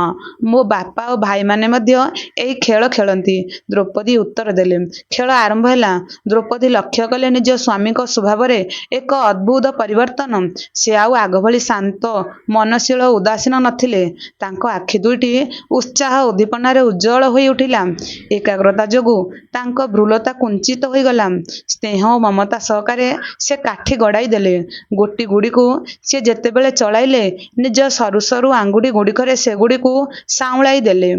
ମୋ ବାପା ଓ ଭାଇମାନେ ମଧ୍ୟ ଏହି ଖେଳ ଖେଳନ୍ତି। ଦ୍ରୌପଦୀ ଉତ୍ତର ଦେଲେ। ଖେଳ ଆରମ୍ଭ ହେଲା। ଦ୍ରୌପଦୀ ଲକ୍ଷ୍ୟ କଲେ ନିଜ ସ୍ୱାମୀଙ୍କ ସ୍ୱଭାବରେ ଏକ ଅଦ୍ଭୁତ ପରିବର୍ତ୍ତନ। ସେ ଆଉ ଆଗଭଳି ଶାନ୍ତ, ମନଶୀଳ ଓ ଉଦାସୀନ ନଥିଲେ। ତାଙ୍କ ଆଖି ଦୁଇଟି ଉତ୍ସାହ ଉଦ୍ଦୀପନାରେ ଉଜ୍ଜ୍ୱଳ ହୋଇ ଉଠିଲା। ଏକାଗ୍ରତା ଯୋଗୁଁ ତାଙ୍କ ଭ୍ରୂଲତା କୁଞ୍ଚିତ ହୋଇଗଲା। ସ୍ନେହ ଓ ମମତା ସହକାରେ ସେ କାଠି ଗଡ଼ାଇ ଦେଲେ। ଗୋଟି ଗୁଡ଼ିକୁ ସେ ଯେତେବେଳେ ଚଳାଇଲେ, ନିଜ ସରୁ ସରୁ ଆଙ୍ଗୁଠି ଗୁଡ଼ିକରେ ସେଗୁଡ଼ିକୁ ସାଉଁଳାଇ ଦେଲେ।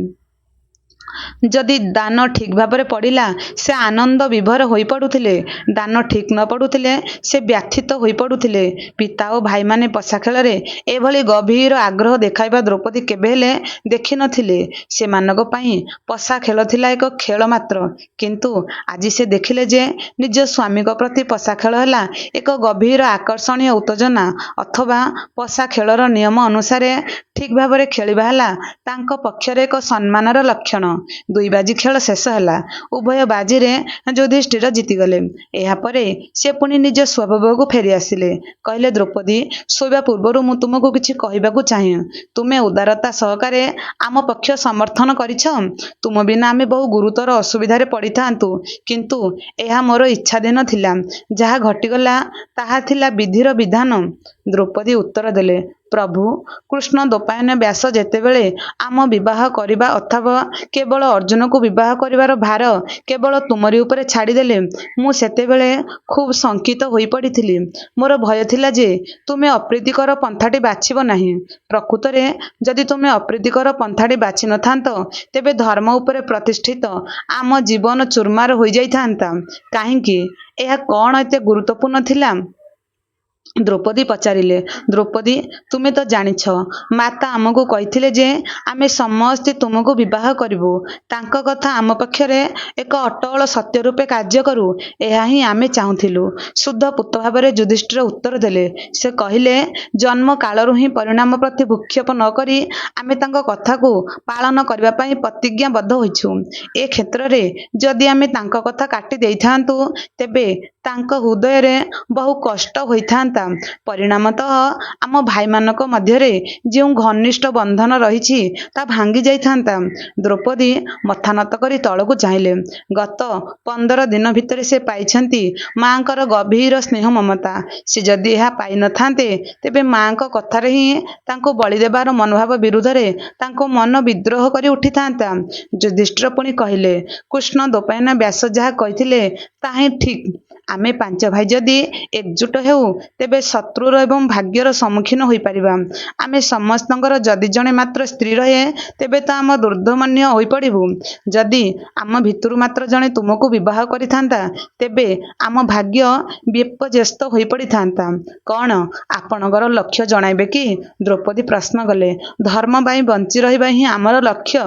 ଯଦି ଦାନ ଠିକ୍ ଭାବରେ ପଡ଼ିଲା, ସେ ଆନନ୍ଦ ବିଭୋର ହୋଇପଡ଼ୁଥିଲେ। ଦାନ ଠିକ୍ ନ ପଡ଼ୁଥିଲେ ସେ ବ୍ୟଥିତ ହୋଇପଡ଼ୁଥିଲେ। ପିତା ଓ ଭାଇମାନେ ପଶାଖେଳରେ ଏଭଳି ଗଭୀର ଆଗ୍ରହ ଦେଖାଇବା ଦ୍ରୌପଦୀ କେବେ ହେଲେ ଦେଖିନଥିଲେ। ସେମାନଙ୍କ ପାଇଁ ପଶାଖେଳ ଥିଲା ଏକ ଖେଳ ମାତ୍ର। କିନ୍ତୁ ଆଜି ସେ ଦେଖିଲେ ଯେ ନିଜ ସ୍ୱାମୀଙ୍କ ପ୍ରତି ପଶାଖେଳ ହେଲା ଏକ ଗଭୀର ଆକର୍ଷଣୀୟ ଉତ୍ତେଜନା, ଅଥବା ପଶାଖେଳର ନିୟମ ଅନୁସାରେ ଠିକ୍ ଭାବରେ ଖେଳିବା ହେଲା ତାଙ୍କ ପକ୍ଷରେ ଏକ ସମ୍ମାନର ଲକ୍ଷଣ। ଦୁଇ ବାଜି ଖେଳ ଶେଷ ହେଲା। ଉଭୟ ବାଜିରେ ଯୁଧିଷ୍ଠିର ଜିତିଗଲେ। ଏହାପରେ ସେ ପୁଣି ନିଜ ସ୍ୱଭାବକୁ ଫେରିଆସିଲେ। କହିଲେ, ଦ୍ରୌପଦୀ, ଶୋଇବା ପୂର୍ବରୁ ମୁଁ ତୁମକୁ କିଛି କହିବାକୁ ଚାହେଁ। ତୁମେ ଉଦାରତା ସହକାରେ ଆମ ପକ୍ଷ ସମର୍ଥନ କରିଛ। ତୁମ ବିନା ଆମେ ବହୁ ଗୁରୁତର ଅସୁବିଧାରେ ପଡ଼ିଥାନ୍ତୁ। କିନ୍ତୁ ଏହା ମୋର ଇଚ୍ଛାଧୀନ ଥିଲା। ଯାହା ଘଟିଗଲା ତାହା ଥିଲା ବିଧିର ବିଧାନ। ଦ୍ରୌପଦୀ ଉତ୍ତର ଦେଲେ। ପ୍ରଭୁ କୃଷ୍ଣ ଦ୍ୱୈପାୟନ ବ୍ୟାସ ଯେତେବେଳେ ଆମ ବିବାହ କରିବା ଅଥବା କେବଳ ଅର୍ଜୁନକୁ ବିବାହ କରିବାର ଭାର କେବଳ ତୁମରି ଉପରେ ଛାଡ଼ିଦେଲେ, ମୁଁ ସେତେବେଳେ ଖୁବ୍ ଶଙ୍କିତ ହୋଇପଡ଼ିଥିଲି। ମୋର ଭୟ ଥିଲା ଯେ ତୁମେ ଅପ୍ରୀତିକର ପନ୍ଥାଟି ବାଛିବ ନାହିଁ। ପ୍ରକୃତରେ ଯଦି ତୁମେ ଅପ୍ରୀତିକର ପନ୍ଥାଟି ବାଛି ନଥାନ୍ତ, ତେବେ ଧର୍ମ ଉପରେ ପ୍ରତିଷ୍ଠିତ ଆମ ଜୀବନ ଚୂରମାର ହୋଇଯାଇଥାନ୍ତା। କାହିଁକି? ଏହା କ'ଣ ଏତେ ଗୁରୁତ୍ୱପୂର୍ଣ୍ଣ ଥିଲା? ଦ୍ରୌପଦୀ ପଚାରିଲେ। ଦ୍ରୌପଦୀ, ତୁମେ ତ ଜାଣିଛ, ମାତା ଆମକୁ କହିଥିଲେ ଯେ ଆମେ ସମସ୍ତେ ତୁମକୁ ବିବାହ କରିବୁ। ତାଙ୍କ କଥା ଆମ ପକ୍ଷରେ ଏକ ଅଟଳ ସତ୍ୟ ରୂପେ କାର୍ଯ୍ୟ କରୁ, ଏହା ହିଁ ଆମେ ଚାହୁଁଥିଲୁ। ଶୁଦ୍ଧ ପୁତ ଭାବରେ ଯୁଧିଷ୍ଠିର ଉତ୍ତର ଦେଲେ। ସେ କହିଲେ, ଜନ୍ମ କାଳରୁ ହିଁ ପରିଣାମ ପ୍ରତି ଭ୍ରୂକ୍ଷେପ ନ କରି ଆମେ ତାଙ୍କ କଥାକୁ ପାଳନ କରିବା ପାଇଁ ପ୍ରତିଜ୍ଞାବଦ୍ଧ ହୋଇଛୁ। ଏ କ୍ଷେତ୍ରରେ ଯଦି ଆମେ ତାଙ୍କ କଥା କାଟି ଦେଇଥାନ୍ତୁ, ତେବେ ତାଙ୍କ ହୃଦୟରେ ବହୁ କଷ୍ଟ ହୋଇଥାନ୍ତା। ପରିଣାମତଃ ଆମ ଭାଇମାନଙ୍କ ମଧ୍ୟରେ ଯେଉଁ ଘନିଷ୍ଠ ବନ୍ଧନ ରହିଛି ତାହା ଭାଙ୍ଗି ଯାଇଥାନ୍ତା। ଦ୍ରୌପଦୀ ମଥା ନତ କରି ତଳକୁ ଚାହିଁଲେ। ଗତ 15 ଦିନ ଭିତରେ ସେ ପାଇଛନ୍ତି ମାଙ୍କର ଗଭୀର ସ୍ନେହ ମମତା। ସେ ଯଦି ଏହା ପାଇନଥାନ୍ତେ, ତେବେ ମାଙ୍କ କଥାରେ ହିଁ ତାଙ୍କୁ ବଳି ଦେବାର ମନୋଭାବ ବିରୁଦ୍ଧରେ ତାଙ୍କ ମନ ବିଦ୍ରୋହ କରି ଉଠିଥାନ୍ତା। ଯୁଧିଷ୍ଠିର ପୁଣି କହିଲେ, କୃଷ୍ଣ ଦ୍ୱୈପାୟନ ବ୍ୟାସ ଯାହା କହିଥିଲେ ତାହା ହିଁ ଠିକ୍। ଆମେ 5 ଭାଇ ଯଦି ଏକଜୁଟ ହେଉ, ତେବେ ଶତ୍ରୁର ଏବଂ ଭାଗ୍ୟର ସମ୍ମୁଖୀନ ହୋଇପାରିବା। ଆମେ ସମସ୍ତଙ୍କର ଯଦି ଜଣେ ମାତ୍ର ସ୍ତ୍ରୀ ରହେ, ତେବେ ତ ଆମ ଦୁର୍ଦ୍ଦମନ୍ୟ ହୋଇପଡ଼ିବୁ। ଯଦି ଆମ ଭିତରୁ ମାତ୍ର ଜଣେ ତୁମକୁ ବିବାହ କରିଥାନ୍ତା, ତେବେ ଆମ ଭାଗ୍ୟ ବିପର୍ଯ୍ୟସ୍ତ ହୋଇପଡ଼ିଥାନ୍ତା। କ'ଣ ଆପଣଙ୍କର ଲକ୍ଷ୍ୟ ଜଣାଇବେ କି? ଦ୍ରୌପଦୀ ପ୍ରଶ୍ନ କଲେ। ଧର୍ମ ପାଇଁ ବଞ୍ଚି ରହିବା ହିଁ ଆମର ଲକ୍ଷ୍ୟ,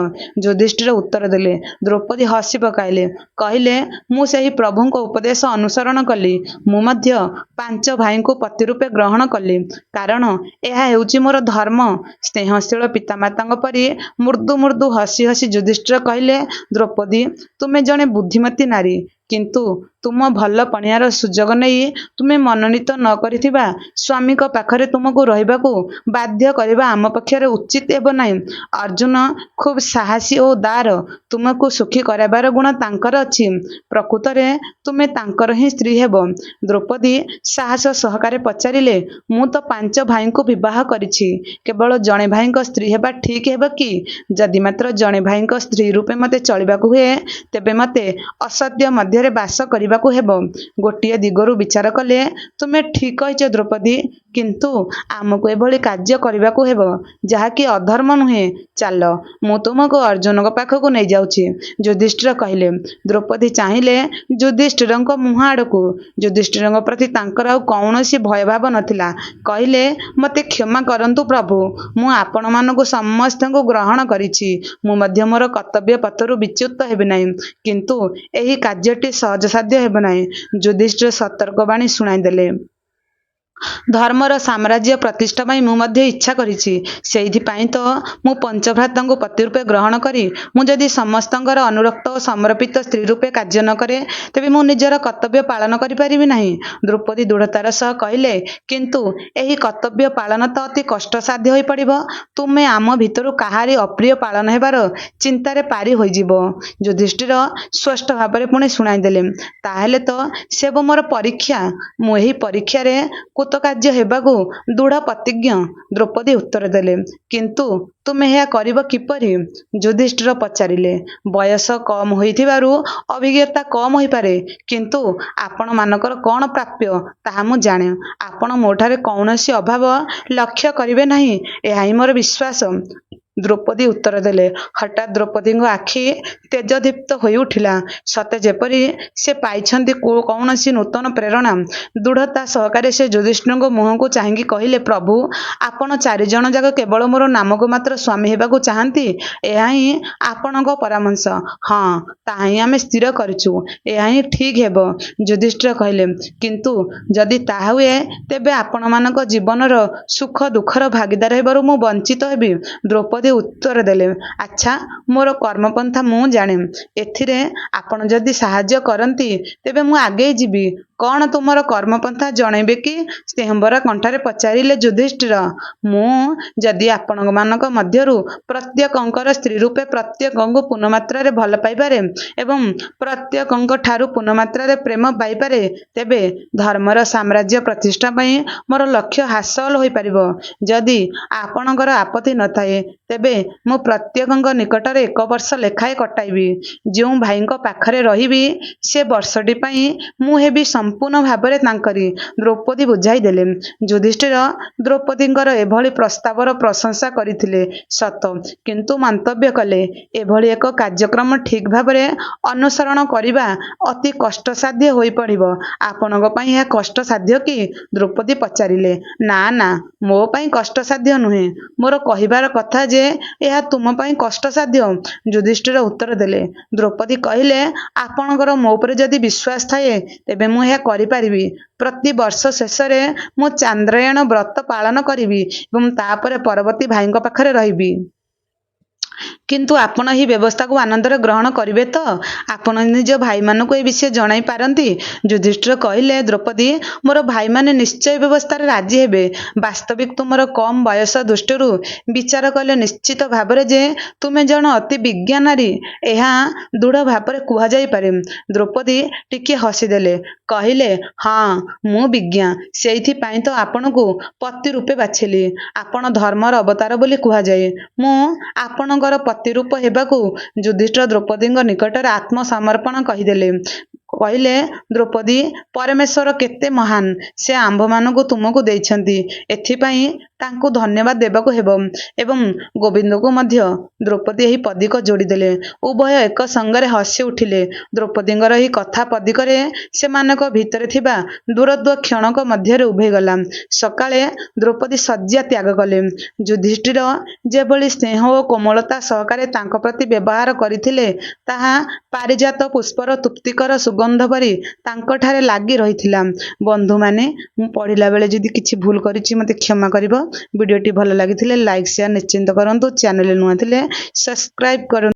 ଯୁଧିଷ୍ଠିର ଉତ୍ତର ଦେଲେ। ଦ୍ରୌପଦୀ ହସି ପକାଇଲେ। କହିଲେ, ମୁଁ ସେହି ପ୍ରଭୁଙ୍କ ଉପଦେଶ ଅନୁସରଣ କଲି। ମୁଁ ମଧ୍ୟ 5 ଭାଇଙ୍କୁ ପତି ରୂପେ ଗ୍ରହଣ କଲି, କାରଣ ଏହା ହେଉଛି ମୋର ଧର୍ମ। ସ୍ନେହଶୀଳ ପିତାମାତାଙ୍କ ପରି ମୃଦୁ ମୃଦୁ ହସି ହସି ଯୁଧିଷ୍ଠିର କହିଲେ, ଦ୍ରୌପଦୀ, ତୁମେ ଜଣେ ବୁଦ୍ଧିମତୀ ନାରୀ। କିନ୍ତୁ ତୁମ ଭଲ ପଣିଆର ସୁଯୋଗ ନେଇ ତୁମେ ମନୋନୀତ ନ କରିଥିବା ସ୍ୱାମୀଙ୍କ ପାଖରେ ତୁମକୁ ରହିବାକୁ ବାଧ୍ୟ କରିବା ଆମ ପକ୍ଷରେ ଉଚିତ ହେବ ନାହିଁ। ଅର୍ଜୁନ ଖୁବ୍ ସାହସୀ ଓ ଉଦାର। ତୁମକୁ ସୁଖୀ କରାଇବାର ଗୁଣ ତାଙ୍କର ଅଛି। ପ୍ରକୃତରେ ତୁମେ ତାଙ୍କର ହିଁ ସ୍ତ୍ରୀ ହେବ। ଦ୍ରୌପଦୀ ସାହସ ସହକାରେ ପଚାରିଲେ, ମୁଁ ତ 5 ଭାଇଙ୍କୁ ବିବାହ କରିଛି। କେବଳ ଜଣେ ଭାଇଙ୍କ ସ୍ତ୍ରୀ ହେବା ଠିକ୍ ହେବ କି? ଯଦି ମାତ୍ର ଜଣେ ଭାଇଙ୍କ ସ୍ତ୍ରୀ ରୂପେ ମୋତେ ଚଳିବାକୁ ହୁଏ, ତେବେ ମୋତେ ଅସତ୍ୟ ମଧ୍ୟ ମଧ୍ୟରେ ବାସ କରିବାକୁ ହେବ। ଗୋଟିଏ ଦିଗରୁ ବିଚାର କଲେ ତୁମେ ଠିକ୍ କହିଛ ଦ୍ରୌପଦୀ, କିନ୍ତୁ ଆମକୁ ଏଭଳି କାର୍ଯ୍ୟ କରିବାକୁ ହେବ ଯାହାକି ଅଧର୍ମ ନୁହେଁ। ଚାଲ, ମୁଁ ତୁମକୁ ଅର୍ଜୁନଙ୍କ ପାଖକୁ ନେଇଯାଉଛି। ଯୁଧିଷ୍ଠିର କହିଲେ। ଦ୍ରୌପଦୀ ଚାହିଁଲେ ଯୁଧିଷ୍ଠିରଙ୍କ ମୁହଁ ଆଡ଼କୁ। ଯୁଧିଷ୍ଠିରଙ୍କ ପ୍ରତି ତାଙ୍କର ଆଉ କୌଣସି ଭୟଭାବ ନଥିଲା। କହିଲେ, ମୋତେ କ୍ଷମା କରନ୍ତୁ ପ୍ରଭୁ, ମୁଁ ଆପଣମାନଙ୍କୁ ସମସ୍ତଙ୍କୁ ଗ୍ରହଣ କରିଛି। ମୁଁ ମଧ୍ୟ ମୋର କର୍ତ୍ତବ୍ୟ ପଥରୁ ବିଚ୍ୟୁତ ହେବି ନାହିଁ, କିନ୍ତୁ ଏହି କାର୍ଯ୍ୟଟି ସହଜସାଧ୍ୟ ହେବ ନାହିଁ। ଯୁଧିଷ୍ଠିର ସତର୍କବାଣୀ ଶୁଣାଇଦେଲେ। ଧର୍ମର ସାମ୍ରାଜ୍ୟ ପ୍ରତିଷ୍ଠା ପାଇଁ ମୁଁ ମଧ୍ୟ ଇଚ୍ଛା କରିଛି। ସେଇଥିପାଇଁ ତ ମୁଁ ପଞ୍ଚଭ୍ରାତାଙ୍କୁ ପତି ରୂପେ ଗ୍ରହଣ କରି ମୁଁ ଯଦି ସମସ୍ତଙ୍କର ଅନୁରକ୍ତ ଓ ସମର୍ପିତ ସ୍ତ୍ରୀ ରୂପେ କାର୍ଯ୍ୟ ନ କରେ, ତେବେ ମୁଁ ନିଜର କର୍ତ୍ତବ୍ୟ ପାଳନ କରିପାରିବି ନାହିଁ। ଦ୍ରୌପଦୀ ଦୃଢ଼ତାର ସହ କହିଲେ, କିନ୍ତୁ ଏହି କର୍ତ୍ତବ୍ୟ ପାଳନ ତ ଅତି କଷ୍ଟସାଧ୍ୟ ହୋଇପଡ଼ିବ। ତୁମେ ଆମ ଭିତରୁ କାହାରି ଅପ୍ରିୟ ପାଳନ ହେବାର ଚିନ୍ତାରେ ପାରି ହୋଇଯିବ। ଯୁଧିଷ୍ଠିର ସ୍ପଷ୍ଟ ଭାବରେ ପୁଣି ଶୁଣାଇଦେଲେ। ତାହେଲେ ତ ସେବ ମୋର ପରୀକ୍ଷା। ମୁଁ ଏହି ପରୀକ୍ଷାରେ କୃତକାର୍ଯ୍ୟ ହେବାକୁ ଦୃଢ଼ ପ୍ରତିଜ୍ଞ। ଦ୍ରୌପଦୀ ଉତ୍ତର ଦେଲେ। କିନ୍ତୁ ତୁମେ ଏହା କରିବ କିପରି? ଯୁଧିଷ୍ଠିର ପଚାରିଲେ। ବୟସ କମ୍ ହୋଇଥିବାରୁ ଅଭିଜ୍ଞତା କମ୍ ହୋଇପାରେ, କିନ୍ତୁ ଆପଣମାନଙ୍କର କ'ଣ ପ୍ରାପ୍ୟ ତାହା ମୁଁ ଜାଣେ। ଆପଣ ମୋଠାରେ କୌଣସି ଅଭାବ ଲକ୍ଷ୍ୟ କରିବେ ନାହିଁ, ଏହା ହିଁ ମୋର ବିଶ୍ୱାସ। ଦ୍ରୌପଦୀ ଉତ୍ତର ଦେଲେ। ହଠାତ୍ ଦ୍ରୌପଦୀଙ୍କ ଆଖି ତେଜଦୀପ୍ତ ହୋଇଉଠିଲା। ସତେ ଯେପରି ସେ ପାଇଛନ୍ତି କୌଣସି ନୂତନ ପ୍ରେରଣା। ଦୃଢ଼ତା ସହକାରେ ସେ ଯୁଧିଷ୍ଠିରଙ୍କ ମୁହଁକୁ ଚାହିଁକି କହିଲେ, ପ୍ରଭୁ, ଆପଣ ଚାରିଜଣ ଯାକ କେବଳ ମୋର ନାମକୁ ମାତ୍ର ସ୍ୱାମୀ ହେବାକୁ ଚାହାନ୍ତି? ଏହା ହିଁ ଆପଣଙ୍କ ପରାମର୍ଶ? ହଁ, ତାହା ହିଁ ଆମେ ସ୍ଥିର କରିଛୁ। ଏହା ହିଁ ଠିକ୍ ହେବ। ଯୁଧିଷ୍ଠିର କହିଲେ। କିନ୍ତୁ ଯଦି ତାହା ହୁଏ, ତେବେ ଆପଣମାନଙ୍କ ଜୀବନର ସୁଖ ଦୁଃଖର ଭାଗୀଦାର ହେବାରୁ ମୁଁ ବଞ୍ଚିତ ହେବି। ଦ୍ରୌପଦୀ ଉତ୍ତର ଦେଲେ। ଆଚ୍ଛା, ମୋର କର୍ମପନ୍ଥା ମୁଁ ଜାଣେ। ଏଥିରେ ଆପଣ ଯଦି ସାହାଯ୍ୟ କରନ୍ତି, ତେବେ ମୁଁ ଆଗେଇ ଯିବି। କ'ଣ ତୁମର କର୍ମପନ୍ଥା ଜଣାଇବେ କି? ସ୍ନେହଭରା କଣ୍ଠରେ ପଚାରିଲେ ଯୁଧିଷ୍ଠିର। ମୁଁ ଯଦି ଆପଣମାନଙ୍କ ମଧ୍ୟରୁ ପ୍ରତ୍ୟେକଙ୍କର ସ୍ତ୍ରୀ ରୂପେ ପ୍ରତ୍ୟେକଙ୍କୁ ପୂର୍ଣ୍ଣମାତ୍ରାରେ ଭଲ ପାଇପାରେ ଏବଂ ପ୍ରତ୍ୟେକଙ୍କ ଠାରୁ ପୂର୍ଣ୍ଣମାତ୍ରାରେ ପ୍ରେମ ପାଇପାରେ, ତେବେ ଧର୍ମର ସାମ୍ରାଜ୍ୟ ପ୍ରତିଷ୍ଠା ପାଇଁ ମୋର ଲକ୍ଷ୍ୟ ହାସଲ ହୋଇପାରିବ। ଯଦି ଆପଣଙ୍କର ଆପତ୍ତି ନଥାଏ, ତେବେ ମୁଁ ପ୍ରତ୍ୟେକଙ୍କ ନିକଟରେ 1 ବର୍ଷ ଲେଖାଏଁ କଟାଇବି। ଯେଉଁ ଭାଇଙ୍କ ପାଖରେ ରହିବି, ସେ ବର୍ଷଟି ପାଇଁ ମୁଁ ହେବି ସମ୍ପୂର୍ଣ୍ଣ ଭାବରେ ତାଙ୍କରି। ଦ୍ରୌପଦୀ ବୁଝାଇ ଦେଲେ। ଯୁଧିଷ୍ଠିର ଦ୍ରୌପଦୀଙ୍କର ଏଭଳି ପ୍ରସ୍ତାବର ପ୍ରଶଂସା କରିଥିଲେ ସତ, କିନ୍ତୁ ମନ୍ତବ୍ୟ କଲେ, ଏଭଳି ଏକ କାର୍ଯ୍ୟକ୍ରମ ଠିକ୍ ଭାବରେ ଅନୁସରଣ କରିବା ଅତି କଷ୍ଟସାଧ୍ୟ ହୋଇପଡ଼ିବ। ଆପଣଙ୍କ ପାଇଁ ଏହା କଷ୍ଟସାଧ୍ୟ କି? ଦ୍ରୌପଦୀ ପଚାରିଲେ। ନା ନା, ମୋ ପାଇଁ କଷ୍ଟସାଧ୍ୟ ନୁହେଁ। ମୋର କହିବାର କଥା ଯେ ଏହା ତୁମ ପାଇଁ କଷ୍ଟସାଧ୍ୟ। ଯୁଧିଷ୍ଠିର ଉତ୍ତର ଦେଲେ। ଦ୍ରୌପଦୀ କହିଲେ, ଆପଣଙ୍କର ମୋ ଉପରେ ଯଦି ବିଶ୍ୱାସ ଥାଏ, ତେବେ ମୁଁ ଏହା କରିପାରିବି। ପ୍ରତି ବର୍ଷ ଶେଷରେ ମୁଁ ଚାନ୍ଦ୍ରାୟଣ ବ୍ରତ ପାଳନ କରିବି ଏବଂ ତାପରେ ପରବର୍ତ୍ତୀ ଭାଇଙ୍କ ପାଖରେ ରହିବି। କିନ୍ତୁ ଆପଣ ଏହି ବ୍ୟବସ୍ଥାକୁ ଆନନ୍ଦରେ ଗ୍ରହଣ କରିବେ ତ? ଆପଣ ନିଜ ଭାଇମାନଙ୍କୁ ଏ ବିଷୟ ଜଣାଇ ପାରନ୍ତି? ଯୁଧିଷ୍ଠିର କହିଲେ। ଦ୍ରୌପଦୀ, ମୋର ଭାଇମାନେ ନିଶ୍ଚୟ ବ୍ୟବସ୍ଥାରେ ରାଜି ହେବେ। ବାସ୍ତବିକ ତୁମର କମ୍ ବୟସ ଦୃଷ୍ଟିରୁ ବିଚାର କଲେ ନିଶ୍ଚିତ ଭାବରେ ଯେ ତୁମେ ଜଣେ ଅତି ବିଜ୍ଞା ନାରୀ, ଏହା ଦୃଢ଼ ଭାବରେ କୁହାଯାଇପାରେ। ଦ୍ରୌପଦୀ ଟିକିଏ ହସିଦେଲେ। କହିଲେ, ହଁ, ମୁଁ ବିଜ୍ଞା। ସେଇଥିପାଇଁ ତ ଆପଣଙ୍କୁ ପତି ରୂପେ ବାଛିଲି। ଆପଣ ଧର୍ମର ଅବତାର ବୋଲି କୁହାଯାଏ। ମୁଁ ଆପଣଙ୍କର ପତି ରୂପ ହେବାକୁ ଯୁଧିଷ୍ଠିର ଦ୍ରୌପଦୀଙ୍କ ନିକଟରେ ଆତ୍ମସମର୍ପଣ କହିଦେଲେ। କହିଲେ, ଦ୍ରୌପଦୀ, ପରମେଶ୍ୱର କେତେ ମହାନ, ସେ ଆମ୍ଭମାନଙ୍କୁ ତୁମକୁ ଦେଇଛନ୍ତି। ଏଥିପାଇଁ ତାଙ୍କୁ ଧନ୍ୟବାଦ ଦେବାକୁ ହେବ ଏବଂ ଗୋବିନ୍ଦଙ୍କୁ ମଧ୍ୟ। ଦ୍ରୌପଦୀ ଏହି ପଦିକ ଯୋଡ଼ିଦେଲେ। ଉଭୟ ଏକ ସଙ୍ଗରେ ହସି ଉଠିଲେ। ଦ୍ରୌପଦୀଙ୍କର ଏହି କଥା ପଦିକରେ ସେମାନଙ୍କ ଭିତରେ ଥିବା ଦୂରତ୍ୱ କ୍ଷଣକ ମଧ୍ୟରେ ଉଭେଇଗଲା। ସକାଳେ ଦ୍ରୌପଦୀ ଶଯ୍ୟା ତ୍ୟାଗ କଲେ। ଯୁଧିଷ୍ଠିର ଯେଭଳି ସ୍ନେହ ଓ କୋମଳତା ସହକାରେ ତାଙ୍କ ପ୍ରତି ବ୍ୟବହାର କରିଥିଲେ, ତାହା ପାରିଜାତ ପୁଷ୍ପର ତୃପ୍ତିକର ସୁଗନ୍ଧ ପରି ତାଙ୍କଠାରେ ଲାଗି ରହିଥିଲା। ବନ୍ଧୁମାନେ, ମୁଁ ପଢ଼ିଲା ବେଳେ ଯଦି କିଛି ଭୁଲ କରିଛି ମୋତେ କ୍ଷମା କରିବ। ଭିଡ଼ିଓଟି ଭଲ ଲାଗିଥିଲେ ଲାଇକ୍ ସେୟାର ନିଶ୍ଚିନ୍ତ କରନ୍ତୁ। ଚ୍ୟାନେଲରେ ନୂଆ ଥିଲେ ସବସ୍କ୍ରାଇବ୍ କରନ୍ତୁ।